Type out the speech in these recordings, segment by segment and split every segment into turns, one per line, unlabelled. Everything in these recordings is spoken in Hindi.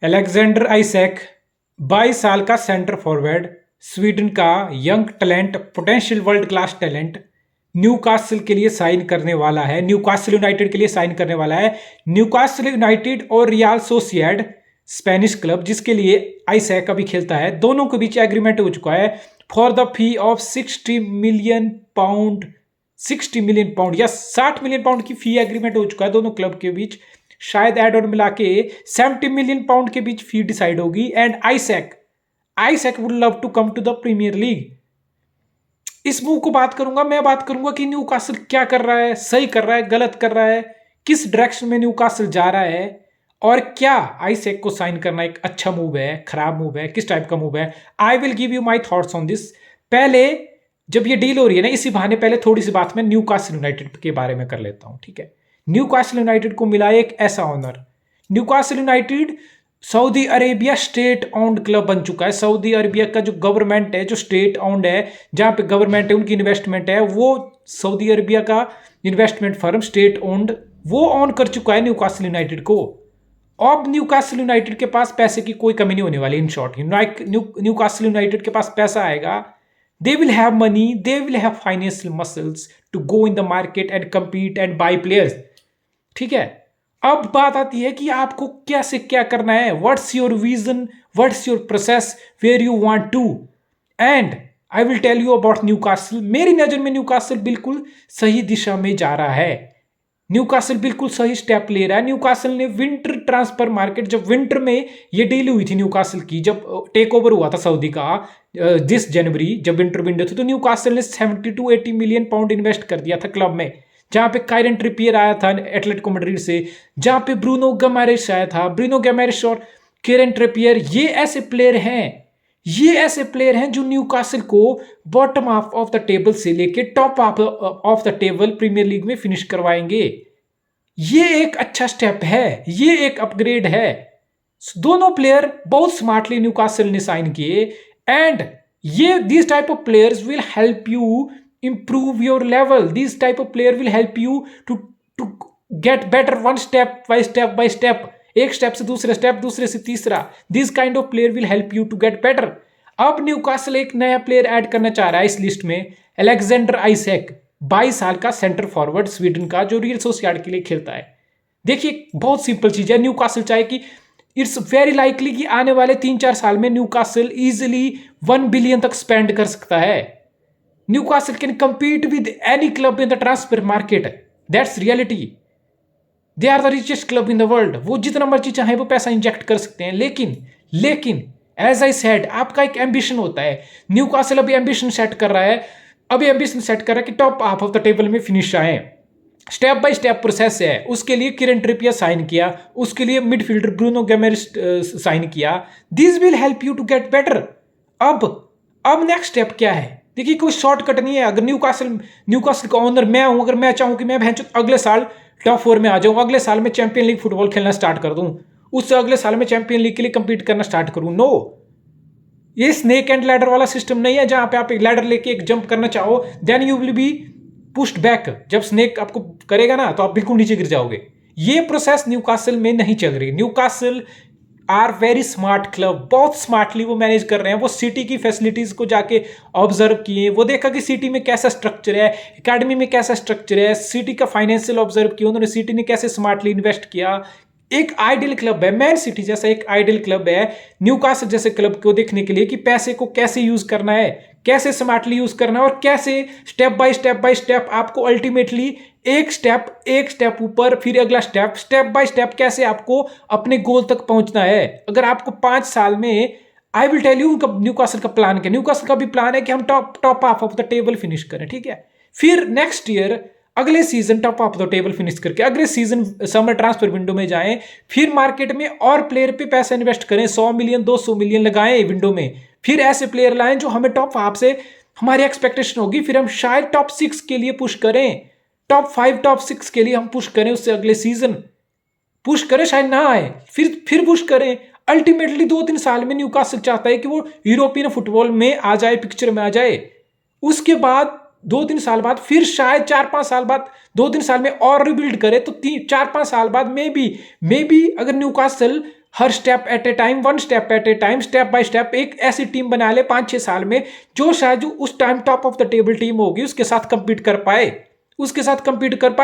अलेक्जेंडर आइसैक 22 साल का सेंटर फॉरवर्ड, स्वीडन का young talent, potential world class talent Newcastle के लिए साइन करने वाला है, न्यूकासल यूनाइटेड के लिए साइन करने वाला है। न्यूकासल यूनाइटेड और रियल सोसिएड स्पेनिश क्लब जिसके लिए आइसैक अभी खेलता है, दोनों के बीच एग्रीमेंट हो चुका है for the fee of 60 million pound, 60 million pound या 60 मिलियन पाउंड की फी एग्रीमेंट हो चुका है दोनों क्लब के बीच। शायद एड ऑन मिला के 70 मिलियन पाउंड के बीच फी डिसाइड होगी। And Isaac Isaac would love to come to the Premier League. इस मूव को बात करूंगा, मैं बात करूंगा कि न्यूकासल क्या कर रहा है, सही कर रहा है, गलत कर रहा है, किस डायरेक्शन में न्यूकासल जा रहा है, और क्या आइसैक को साइन करना एक अच्छा मूव है, खराब मूव है, किस टाइप का मूव है। I will give you my thoughts on this. पहले जब ये डील हो रही है ना, इसी बहाने पहले थोड़ी सी बात मैं न्यूकासल यूनाइटेड के बारे में कर लेता हूं, ठीक है। न्यूकासल यूनाइटेड को मिला एक ऐसा honour. Newcastle United Saudi Arabia state owned club बन चुका है। सऊदी अरेबिया का जो गवर्नमेंट है, जो स्टेट ओन्ड है, जहां पे गवर्नमेंट है, उनकी इन्वेस्टमेंट है, वो सऊदी अरेबिया का इन्वेस्टमेंट फर्म स्टेट ओन्ड, वो ऑन कर चुका है न्यूकासल यूनाइटेड को। अब न्यूकासल यूनाइटेड के पास पैसे की कोई कमी नहीं होने वाली। इन शॉर्ट, न्यूकासल यूनाइटेड के पास पैसा आएगा, they will have money, they will have financial muscles to go in the market and compete and buy players, ठीक है। अब बात आती है कि आपको कैसे क्या करना है, what's your vision, what's your process, where you want to, and I will tell you about Newcastle. मेरी नजर में न्यूकासल बिल्कुल सही दिशा में जा रहा है, न्यूकासल बिल्कुल सही स्टेप ले रहा है। न्यूकासल ने विंटर ट्रांसफर मार्केट, जब विंटर में ये डील हुई थी न्यूकासल की, जब टेक ओवर हुआ था सऊदी का 10 जनवरी, जब विंटर विंडो थी, तो न्यूकासल ने 70 to 80 मिलियन पाउंड इन्वेस्ट कर दिया था क्लब में, जहां पे कायरन ट्रिपियर आया था एटलेटिको मैड्रिड से, जहां पे ब्रूनो गमारेश आया था। ब्रूनो गमारेश और कायरन ट्रिपियर ये ऐसे प्लेयर हैं, ये ऐसे प्लेयर हैं जो न्यूकासल को bottom half of the table से लेके top half of the table Premier League में फिनिश करवाएंगे। ये एक अच्छा स्टेप है, ये एक अपग्रेड है। दोनों प्लेयर बहुत स्मार्टली न्यूकासल ने साइन किए, एंड ये this type of players will help you improve your level. These type of player will help you to get better one step by step, एक स्टेप से दूसरे स्टेप, दूसरे से तीसरा। This kind of player will help you to get better. अब न्यूकासल एक नया प्लेयर ऐड करना चाह रहा है इस लिस्ट में, अलेक्जेंडर आइसैक, 22 साल का सेंटर फॉरवर्ड स्वीडन का, जो रियल सोसिएडाड के लिए खेलता है। देखिए बहुत सिंपल चीज है, न्यूकासल चाहे कि इट्स वेरी लाइकली कि आने वाले 3-4 साल में न्यूकासल इजिली 1 बिलियन तक स्पेंड कर सकता है। Newcastle can compete with any club in the transfer market. That's reality. They are the richest club in the world. वो जितना मर्जी चाहे वो पैसा इंजेक्ट कर सकते हैं, लेकिन एज आई सेड, आपका एक एम्बिशन होता है। न्यूकासल अभी एम्बिशन सेट कर रहा है, कि top half of the table में फिनिश आए। स्टेप बाय स्टेप प्रोसेस है। उसके लिए किरण ट्रिपियर साइन किया, उसके लिए मिडफील्डर ब्रूनो गैमेरिस साइन किया। This will help you to get better. अब नेक्स्ट स्टेप क्या है? देखिए कोई शॉर्टकट नहीं है। अगर न्यूकासल का ओनर मैं हूं, अगर मैं चाहूं कि मैं अगले साल टॉप 4 में आ जाऊं, अगले साल में चैंपियन लीग फुटबॉल खेलना स्टार्ट कर दूं, उससे अगले साल में चैंपियन लीग के लिए कंपीट करना स्टार्ट करूं, नो, ये स्नेक एंड लैडर वाला सिस्टम नहीं है जहां पे आप एक लैडर लेके एक जंप करना चाहो, then you will be pushed back. जब स्नेक आपको करेगा ना तो आप बिल्कुल नीचे गिर जाओगे। ये प्रोसेस न्यूकासल में नहीं चल रही। Newcastle are very smart club, बहुत स्मार्टली वो मैनेज कर रहे हैं। वो सिटी की फैसिलिटीज को जाके ऑब्जर्व किए, वो देखा कि सिटी में कैसा स्ट्रक्चर है, एकेडमी में कैसा स्ट्रक्चर है, सिटी का फाइनेंशियल ऑब्जर्व किया उन्होंने, सिटी ने कैसे स्मार्टली इन्वेस्ट किया। एक आइडियल क्लब है, मैन सिटी जैसा एक आइडियल क्लब है न्यूकासल जैसे क्लब को देखने के लिए कि पैसे को कैसे यूज करना है, कैसे स्मार्टली यूज करना है, और कैसे स्टेप बाय स्टेप आपको अल्टीमेटली एक स्टेप ऊपर, फिर अगला स्टेप बाय स्टेप कैसे आपको अपने गोल तक पहुंचना है। अगर आपको 5 साल में, I will tell you Newcastle का प्लान क्या। न्यूकासल का भी प्लान है कि हम top half of the table finish करें, ठीक है। फिर नेक्स्ट ईयर, अगले season top of the table finish करके अगले सीजन समर ट्रांसफर विंडो में जाएं, फिर मार्केट में और प्लेयर पे पैसा इन्वेस्ट करें, 100 मिलियन 200 मिलियन लगाएं विंडो में, फिर ऐसे प्लेयर लाएं जो हमें टॉप हाफ से हमारी एक्सपेक्टेशन होगी, फिर हम शायद टॉप 6 के लिए पुश करें, टॉप 5 टॉप 6 के लिए हम पुश करें, उससे अगले सीजन पुश करें, शायद ना आए, फिर पुश करें। अल्टीमेटली 2-3 साल में न्यूकासल चाहता है कि वो यूरोपियन फुटबॉल में आ जाए, पिक्चर में आ जाए। उसके बाद 2-3 साल बाद, फिर शायद 4-5 साल बाद, 2-3 साल में और रिबिल्ड करे, तो 4-5 साल बाद मे बी अगर Newcastle her step at A time, one step at A time, step by step एक ऐसी टीम बना ले 5-6 साल में जो शायद जो उस time top of the table team होगी उसके साथ कंपीट कर पाए,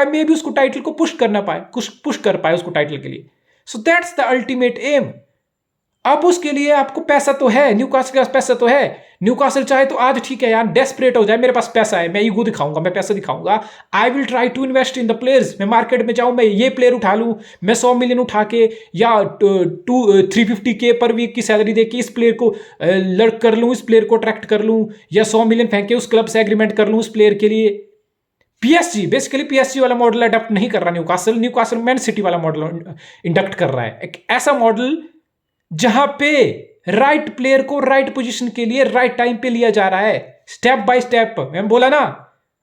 मे भी उसको टाइटल को पुश करना पाए, पुश कर पाए उसको टाइटल के लिए। So that's the ultimate aim. अब उसके लिए आपको पैसा तो है, न्यूकासल के पास पैसा तो है। न्यूकासल चाहे तो आज ठीक है यार, डेस्परेट हो जाए, मेरे पास पैसा है, मैं ईगो दिखाऊंगा, मैं पैसा दिखाऊंगा, I will try to invest in the players. मैं मार्केट में जाऊं, मैं ये प्लेयर उठा लूं, मैं 100 मिलियन उठा के या 350K पर वीक की सैलरी दे के इस प्लेयर को लड़ कर लूं, इस प्लेयर को अट्रैक्ट कर लूं, या 100 मिलियन फेंक के उस क्लब से एग्रीमेंट कर लूं उस प्लेयर के लिए। पीएसजी बेसिकली पीएसजी वाला मॉडल अडॉप्ट नहीं कर रहा न्यूकासल मैन सिटी वाला मॉडल इंडक्ट कर रहा है। एक ऐसा मॉडल जहां पे राइट प्लेयर को राइट पोजीशन के लिए राइट टाइम पे लिया जा रहा है, स्टेप बाय स्टेप। मैं बोला ना,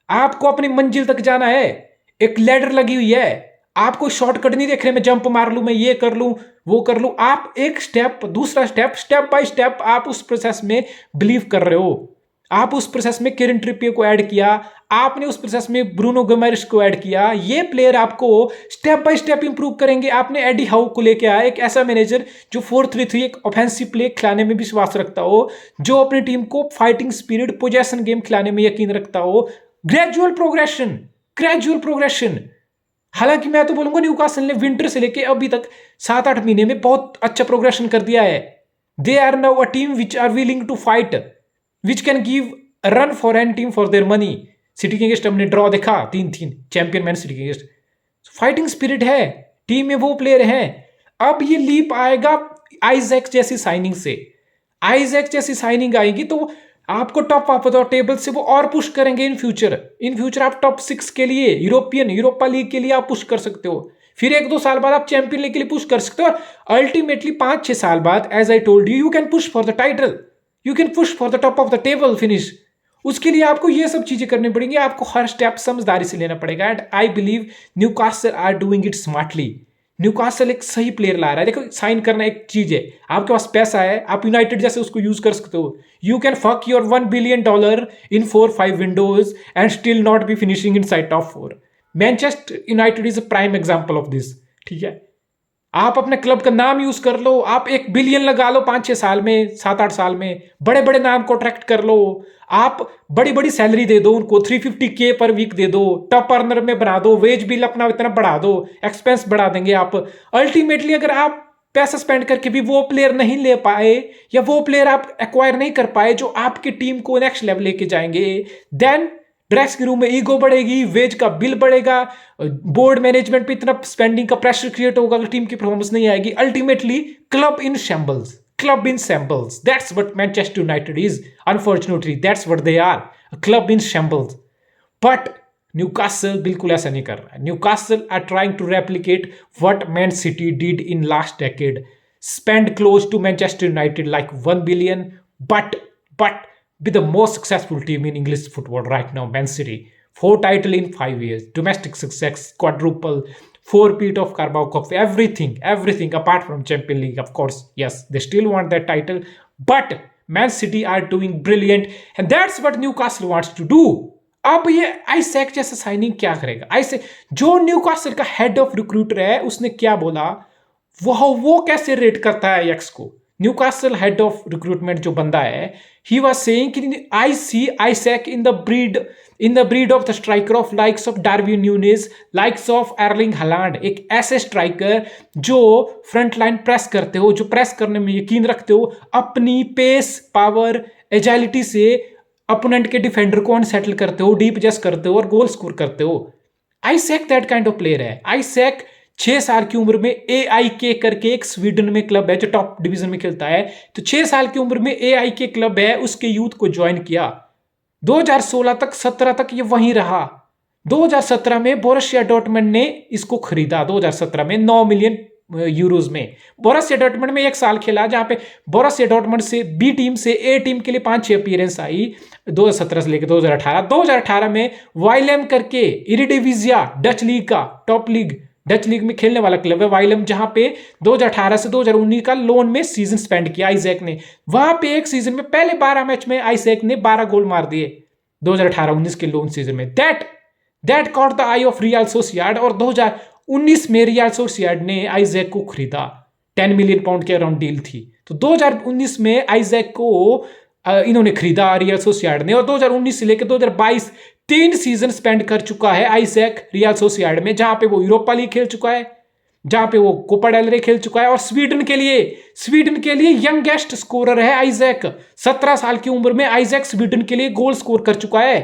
आपको अपनी मंजिल तक जाना है, एक लैडर लगी हुई है, आपको शॉर्टकट नहीं देख रहे, मैं जंप मार लूं, मैं ये कर लूं, वो कर लूं। आप एक स्टेप, दूसरा स्टेप, स्टेप बाय स्टेप आप उस प्रोसेस में बिलीव कर रहे हो। आप उस प्रोसेस में किरण ट्रिपियर को ऐड किया, आपने उस प्रोसेस में ब्रूनो गुइमारेश को ऐड किया। ये प्लेयर आपको स्टेप बाय स्टेप इंप्रूव करेंगे। आपने एडी हाउ को लेके आया, एक ऐसा मैनेजर जो 4-3-3 एक ऑफेंसिव प्ले खिलाने में विश्वास रखता हो, जो अपनी टीम को फाइटिंग स्पिरिट, पोजेशन गेम खिलाने में यकीन रखता हो। Gradual progression. हालांकि मैं तो बोलूंगा न्यूकासल ने विंटर से लेके अभी तक 7-8 महीने में बहुत अच्छा प्रोग्रेशन कर दिया है। They are now a team which are willing to fight, which can give run for any team for their money. City के अगेंस्ट हमने ड्रॉ देखा 3-3 चैंपियन मैन सिटी के अगेंस्ट। फाइटिंग स्पिरिट है टीम में, वो प्लेयर हैं। अब ये लीप आएगा आइजैक जैसी साइनिंग से। आइजैक जैसी साइनिंग आएगी तो आपको टॉप ऑफ द टेबल से वो और पुश करेंगे इन फ्यूचर आप टॉप 6 के लिए, यूरोपा लीग के लिए आप पुश कर सकते हो। फिर 1-2 साल बाद आप चैंपियन लीग के लिए पुश कर सकते हो। अल्टीमेटली 5-6 साल बाद, as I told you can push for the title, you can push for the top of the table finish. उसके लिए आपको ये सब चीजें करनी पड़ेंगी, आपको हर स्टेप समझदारी से लेना पड़ेगा। And I believe Newcastle are doing it smartly. Newcastle एक सही प्लेयर ला रहा है। देखो, साइन करना एक चीज है, आपके पास पैसा है, आप यूनाइटेड जैसे उसको यूज कर सकते हो। You can fuck your $1 billion in 4-5 Windows and still not be finishing in side top 4। Manchester United is a prime example of this. ठीक है, आप अपने क्लब का नाम यूज कर लो, आप $1 बिलियन लगा लो 5-6 साल में, 7-8 साल में, बड़े बड़े नाम को अट्रैक्ट कर लो, आप बड़ी बड़ी सैलरी दे दो उनको, 350K पर वीक दे दो, टॉप अर्नर में बना दो, वेज बिल अपना इतना बढ़ा दो, एक्सपेंस बढ़ा देंगे आप। अल्टीमेटली अगर आप पैसा स्पेंड करके भी वो प्लेयर नहीं ले पाए, या वो प्लेयर आप एक्वायर नहीं कर पाए जो आपकी टीम को नेक्स्ट लेवल लेके जाएंगे, देन ड्रेसिंग रूम में ईगो बढ़ेगी, वेज का बिल बढ़ेगा, बोर्ड मैनेजमेंट पे इतना स्पेंडिंग का प्रेशर क्रिएट होगा कि टीम की परफॉर्मेंस नहीं आएगी। Ultimately club in shambles, that's what Manchester United is. Unfortunately that's what they are, club in shambles. But Newcastle बिल्कुल ऐसा नहीं कर रहा है। Newcastle are trying to replicate what Man City did in last decade, spend close to Manchester United like $1 billion, but be the most successful team in English football right now, Man City. 4 titles in 5 years, domestic success, quadruple, 4-peat of Carabao Cup, everything apart from Champions League, of course. Yes, they still want that title, but Man City are doing brilliant, and that's what Newcastle wants to do. अब ये आइजैक जैसा साइनिंग क्या करेगा? आइजैक जो न्यूकासल का हेड ऑफ रिक्रूटर है, उसने क्या बोला, वो कैसे रेट करता है एक्स को? न्यूकासल हेड ऑफ रिक्रूटमेंट जो बंदा है, he was saying कि I see Isaac in the breed of the striker of likes of Darwin Núñez, likes of Erling Haaland, एक ऐसे स्ट्राइकर जो फ्रंट लाइन प्रेस करते हो, जो प्रेस करने में यकीन रखते हो, अपनी पेस, पावर, एजाइलिटी से अपोनेंट के डिफेंडर को अनसेटल करते हो, डीप जस्ट करते हो और गोल स्कोर करते हो। Isaac that kind of player है। आइजैक 6 साल की उम्र में AIK करके एक स्वीडन में क्लब है जो टॉप डिवीजन में खेलता है, तो 6 साल की उम्र में AIK क्लब है, उसके यूथ को ज्वाइन किया। 2016 तक 17 तक ये वहीं रहा। 2017 में बोरुसिया डॉर्टमंड ने इसको खरीदा, 2017 में 9 मिलियन यूरोज में। बोरुसिया डॉर्टमंड में 1 साल खेला, जहां पे बोरुसिया डॉर्टमंड से B टीम से A टीम के लिए 5-6 अपीयरेंस आई 2017 से लेकर 2018 में वाइलेम करके इरिडिविजिया डच लीग का टॉप लीग, डच लीग में खेलने वाला क्लब है वाइलम, जहां पे 2018 से 2019 का लोन में सीजन स्पेंड किया आइजैक ने। वहां पे एक सीजन में पहले 12 मैच में आइजैक ने 12 गोल मार दिए 2018-19 के लोन सीजन में। That caught the eye of Real Sociedad, और 2019 में रियल सोसिएडाद ने आइजैक को खरीदा। £10 मिलियन के अराउंड डील थी। तो 2019 में आइजैक को इन्होंने खरीदा रियल सोसिएडाड ने, और 2019 से लेकर 2022 3 सीजन स्पेंड कर चुका है आइजैक रियल सोसिएडाड में, जहां पे वो यूरोपा लीग खेल चुका है, जहां पे वो कोपा डेल रे खेल चुका है। और स्वीडन के लिए यंगेस्ट स्कोरर है आइजैक। 17 साल की उम्र में आइजैक स्वीडन के लिए गोल स्कोर कर चुका है।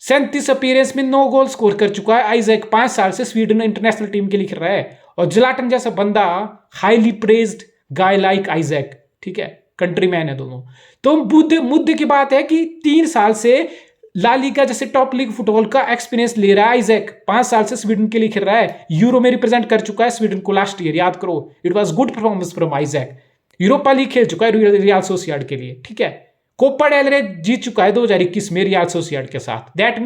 37 अपीयरेंस में 9 गोल स्कोर कर चुका है आइजैक। 5 साल से स्वीडन इंटरनेशनल टीम के लिए खेल रहा है। और जलाटन जैसा बंदा, highly praised guy like Isaac, ठीक है, कंट्रीमैन है दोनों। तो मुद्दे की बात है कि 3 साल से ला लीगा जैसे टॉप लीग फुटबॉल का एक्सपीरियंस ले रहा है आइजैक। 5 साल से स्वीडन के लिए खेल रहा है। यूरो में रिप्रेजेंट कर चुका है स्वीडन को लास्ट ईयर, याद करो, it was good performance from Isaac. Europa league खेल चुका है रियल सोसिएडाड के लिए, ठीक है। कोपा डेल रे जीत चुका है 2021 में रियल सोसिएडाड के साथ। दैट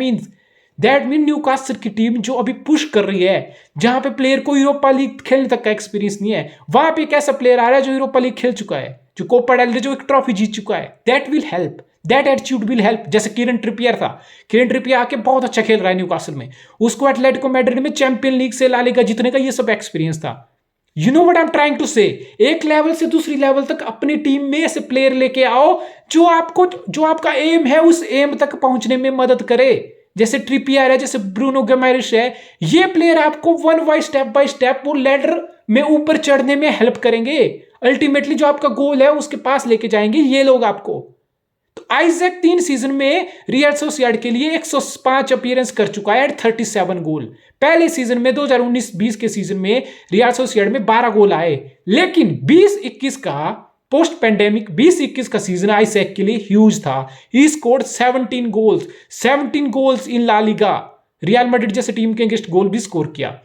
मीन न्यूकासल की टीम जो अभी पुश कर रही है, जहां पे प्लेयर को यूरोपा लीग खेलने तक का एक्सपीरियंस नहीं है, वहां पे एक ऐसा प्लेयर आ रहा है जो यूरोपा लीग खेल चुका है, जो कोपा डेल रे जो एक ट्रॉफी जीत चुका है। That will help, that attitude will help. जैसे किरन ट्रिपियर था, किरन ट्रिपियर आके बहुत अच्छा खेल रहा है न्यूकासल में, उसको एटलेटिको मैड्रिड में चैंपियन लीग से ला लीगा जीतने का ये सब एक्सपीरियंस था। You know what I am trying to say, एक लेवल से दूसरी लेवल तक अपनी टीम में ऐसे प्लेयर लेके आओ जो आपका एम है उस एम तक पहुंचने में मदद करे। जैसे ट्रिपियर है, जैसे ब्रूनो गैमारिश है, ये प्लेयर आपको बाय स्टेप वो लैडर में ऊपर चढ़ने में हेल्प करेंगे। अल्टीमेटली जो आपका गोल है उसके पास लेके जाएंगे ये लोग आपको। तो आइजैक 3 सीजन में रियल सोसिएडाड के लिए 105 अपीयरेंस कर चुका है, 37 गोल। पहले सीजन में 2019-20 के सीजन में रियल सोसिएडाड में 12 गोल आए। लेकिन 20-21 का पोस्ट पेंडेमिक 20-21 का सीजन आइजैक के लिए ह्यूज था। He scored 17 goals in La Liga. Real Madrid जैसे टीम के अगेंस्ट गोल भी स्कोर किया।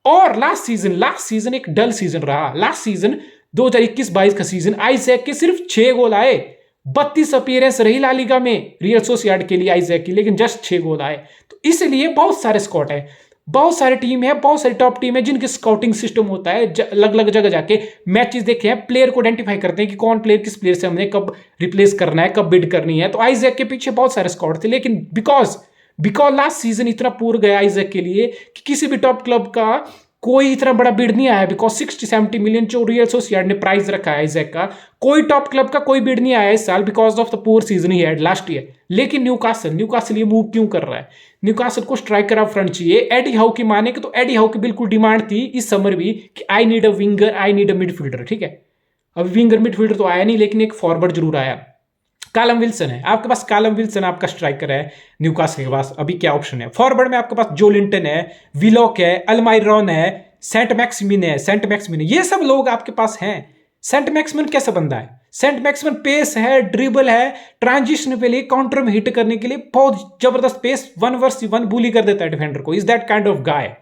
और लास्ट सीजन एक डल सीजन रहा। लास्ट सीजन 2021-22 का सीजन आइजैक के सिर्फ 6 गोल आए। 32 अपीयरेंस रही ला लीगा में रियल सोसिएडाड के लिए आइजैक की, लेकिन जस्ट 6 गोल आए। तो इसलिए बहुत सारे स्कॉट है, बहुत सारी टीम है, बहुत सारी टॉप टीम है जिनके स्काउटिंग सिस्टम होता है। अलग अलग जगह जाके मैचेस देखे हैं, प्लेयर को आइडेंटिफाई करते हैं कि कौन प्लेयर किस प्लेयर से हमने कब रिप्लेस करना है, कब बिड करनी है। तो आइजैक के पीछे बहुत सारे स्काउट थे, लेकिन बिकॉज लास्ट सीजन इतना पूर गया आइजैक के लिए कि किसी भी टॉप क्लब का कोई इतना बड़ा बिड नहीं आया। बिकॉज 60-70 मिलियन जो रियल सोसिएडाड ने प्राइस रखा है आइजैक का, कोई टॉप क्लब का कोई बिड नहीं आया इस साल because of the poor season he had last year. लेकिन न्यूकासल ये मूव क्यों कर रहा है? न्यूकासल को स्ट्राइकर अप फ्रंट चाहिए। एडी हाउ की माने तो एडी हाउ की बिल्कुल डिमांड थी इस समर भी कि I need a winger, I need a midfielder, ठीक है। अब विंगर मिडफील्डर तो आया नहीं, लेकिन एक फॉरवर्ड जरूर आया। कालम विल्सन है आपके पास, कालम विल्सन आपका स्ट्राइकर है न्यूकासल के पास। अभी क्या ऑप्शन है फॉरवर्ड में? आपके पास जोलिंटन है, विलोक है, अल्माइरॉन है, सेंट मैक्सिमिन है, ये सब लोग आपके पास हैं। सेंट मैक्सिमिन कैसा बंदा है? सेंट मैक्सिमिन पेस है, ड्रिबल है, ट्रांजिशन के लिए, काउंटर में हिट करने के लिए बहुत जबरदस्त पेस, 1 वर्सेस 1 बुली कर देता है डिफेंडर को। Is that kind of guy.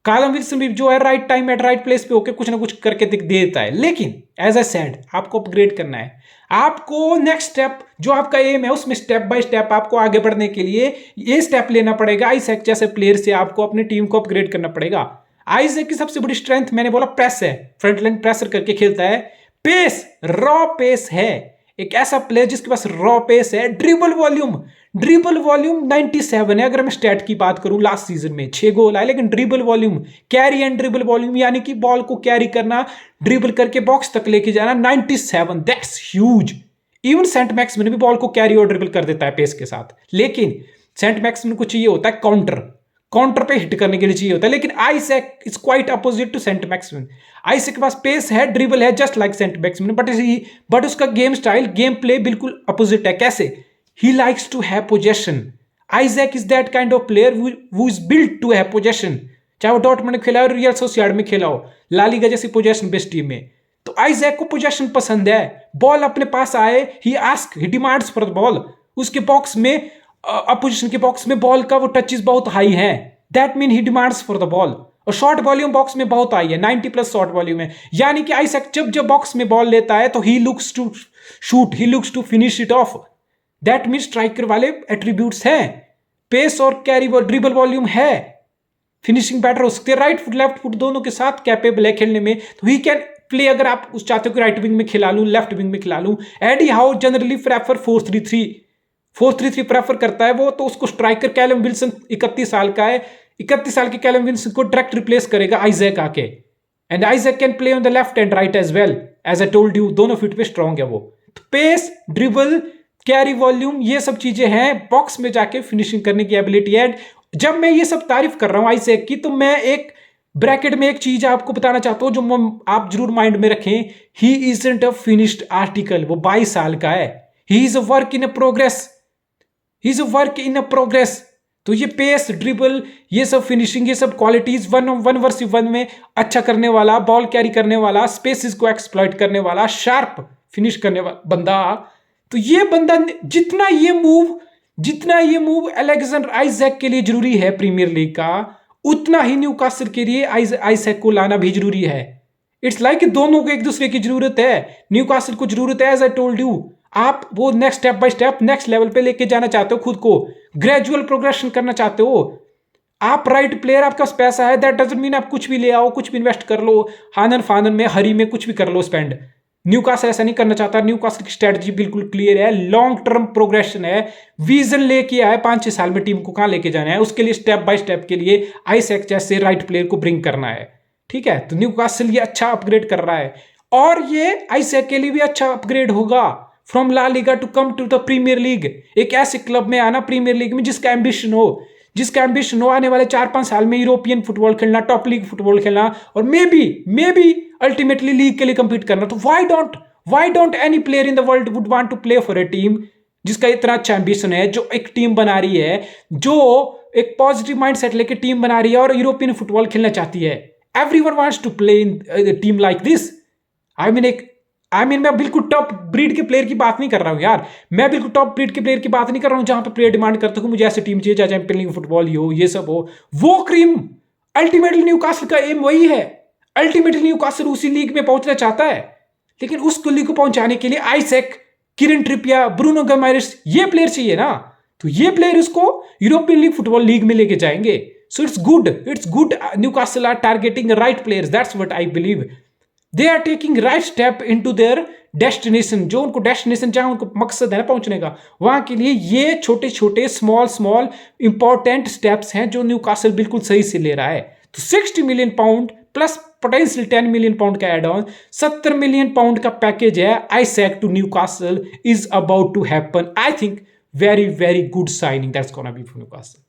Callum Wilson भी जो है right time at right place पे होकर कुछ ना कुछ करके देता है। लेकिन एज ए सेड आपको अपग्रेड करना है, आपको नेक्स्ट स्टेप जो आपका एम है उसमें स्टेप बाय स्टेप आपको आगे बढ़ने के लिए ये स्टेप लेना पड़ेगा। आइजैक जैसे प्लेयर से आपको अपनी टीम को अपग्रेड करना पड़ेगा। आइजैक की सबसे बड़ी स्ट्रेंथ मैंने बोला प्रेस है, फ्रंट लाइन प्रेसर करके खेलता है, पेस, रॉ पेस है। एक ऐसा प्लेयर जिसके पास रॉ पेस है। ड्रिबल वॉल्यूम 97 है। अगर मैं स्टैट की बात करूं, लास्ट सीजन में 6 गोल आए, लेकिन dribble volume, carry and dribble volume यानी कि बॉल को कैरी करना, ड्रिबल करके बॉक्स तक लेके जाना, 97, that's huge. Even Saint Maximin भी बॉल को कैरी और ड्रिबल कर देता है पेस के साथ, लेकिन सेंट मैक्सिमिन को चाहिए होता है काउंटर पे हिट करने के लिए चाहिए होता है। लेकिन Isaac is quite opposite to Saint Maximin. Isaac के पास पेस है, ड्रिबल है, just like Saint Maximin, but उसका गेम स्टाइल, गेम प्ले बिल्कुल अपोजिट है। कैसे? He likes to have possession. Isaac is that kind of player who is built to have possession. चाहे वो डॉर्टमंड में खेला हो, रियल सोसिएडाड में खेला हो, ला लीगा जैसी पोजेशन बेस्ड टीम में, तो आइजैक को पोजेशन पसंद है। बॉल अपने पास आए, ही डिमांड्स फॉर द बॉल। उसके बॉक्स में, अपोजिशन के बॉक्स में बॉल का वो टचेस बहुत हाई है, that mean he demands for the ball. और शॉर्ट वॉल्यूम बॉक्स में बहुत हाई है, 90+ शॉर्ट वॉल्यूम है। यानी कि आइजैक जब बॉक्स में बॉल लेता है तो he looks to shoot, he looks to finish it off. That mean striker वाले एट्रीब्यूट्स हैं, पेस और कैरी ड्रिबल वॉल्यूम है, फिनिशिंग बैटर हो सकते हैं, राइट फुट लेफ्ट फुट दोनों के साथ कैपेबल है खेलने में। तो ही कैन प्ले, अगर आप उस चाहते हो कि राइट विंग में खिला लूं, लेफ्ट विंग में खिला लूं। Eddie Howe generally prefer 4-3-3 prefer करता है वो, तो उसको स्ट्राइकर कैलम विल्सन 31 साल का है, 31 साल के कैलम विल्सन को डायरेक्ट रिप्लेस करेगा आइजैक आके। And Isaac can play on the left and right as well, as I told you, दोनों फीट पे स्ट्रांग है वो। तो पेस, ड्रिबल, कैरी वॉल्यूम, ये सब चीजें हैं, बॉक्स में जाके फिनिशिंग करने की एबिलिटी है। जब मैं ये सब तारीफ कर रहा हूं आइजैक की, तो मैं एक ब्रैकेट में एक चीज आपको बताना चाहता हूं जो आप जरूर माइंड में रखें, ही इजंट अ फिनिश्ड आर्टिकल। वो 22 साल का है, he is a work in a progress, he is a work in a progress. तो ये पेस, ड्रिबल, ये सब फिनिशिंग, ये सब क्वालिटीज, वन वर्सेस वन में अच्छा करने वाला, बॉल कैरी करने वाला, स्पेसिस को एक्सप्लॉइट करने वाला, शार्प फिनिश करने वाला बंदा। तो ये बंदा जितना ये मूव अलेक्जेंडर आइजैक के लिए जरूरी है प्रीमियर लीग का, उतना ही न्यूकासल के लिए आइजैक को लाना भी जरूरी है। इट्स लाइक दोनों को एक दूसरे की जरूरत है। न्यूकासल को जरूरत है, एज आई टोल्ड यू, आप वो next step by step next level पे लेके जाना चाहते हो खुद को, ग्रेजुअल प्रोग्रेशन करना चाहते हो। आप राइट प्लेयर, आपका पैसा है, दैट डजंट मीन आप कुछ भी ले आओ, कुछ भी इन्वेस्ट कर लो, हानन फानन में, हरी में, कुछ भी कर लो स्पेंड। न्यूकासल ऐसा नहीं करना चाहता। न्यूकासल की स्ट्रेटजी बिल्कुल क्लियर है, लॉन्ग टर्म प्रोग्रेशन है, विजन लेके आया 5-6 साल में टीम को कहां लेके जाना है, उसके लिए स्टेप बाय स्टेप के लिए आइजैक जैसे राइट प्लेयर को ब्रिंग करना है। ठीक है, तो न्यूकासल ये अच्छा अपग्रेड कर रहा है, और ये आइजैक के लिए भी अच्छा अपग्रेड होगा from La Liga to come to the Premier League. एक ऐसे क्लब में आना प्रीमियर लीग में जिसका एम्बिशन हो आने वाले 4-5 साल में यूरोपियन फुटबॉल खेलना, टॉप लीग फुटबॉल खेलना, और मे बी अल्टीमेटली लीग के लिए कंपीट करना। तो why don't any player in the world would want to play for a team जिसका इतना अच्छा एम्बिशन है, जो एक टीम बना रही है, जो एक पॉजिटिव माइंडसेट लेके टीम बना रही है और यूरोपियन फुटबॉल खेलना चाहती है। Everyone wants to play in team like this. मैं बिल्कुल टॉप ब्रीड के प्लेयर की बात नहीं कर रहा हूं यार, मैं बिल्कुल टॉप ब्रीड के प्लेयर की बात नहीं कर रहा हूं जहां पे प्लेयर डिमांड करते हो मुझे ऐसी टीम चाहिए जहां चैंपियन लीग फुटबॉल हो, ये सब हो, वो क्रीम। अल्टीमेटली न्यूकासल का एम वही है, अल्टीमेटली न्यूकासल उसी लीग में पहुंचना चाहता है, लेकिन उस लीग को पहुंचाने के लिए आइजैक, किरन ट्रिपिया, ब्रूनो गमारेस, ये प्लेयर चाहिए ना। तो ये प्लेयर उसको यूरोपियन लीग फुटबॉल लीग में लेके जाएंगे। So it's good Newcastle are targeting right players, that's what I believe. They are taking right step into their destination, जो उनको डेस्टिनेशन, जहां उनको मकसद है ना पहुंचने का, वहां के लिए ये छोटे छोटे स्मॉल इंपॉर्टेंट स्टेप्स हैं जो न्यूकासल बिल्कुल सही से ले रहा है। तो 60 million pound plus potential 10 million pound का एड ऑन, 70 मिलियन पाउंड का पैकेज है Isaac to Newcastle is about to happen. I think very good signing that's gonna be for Newcastle.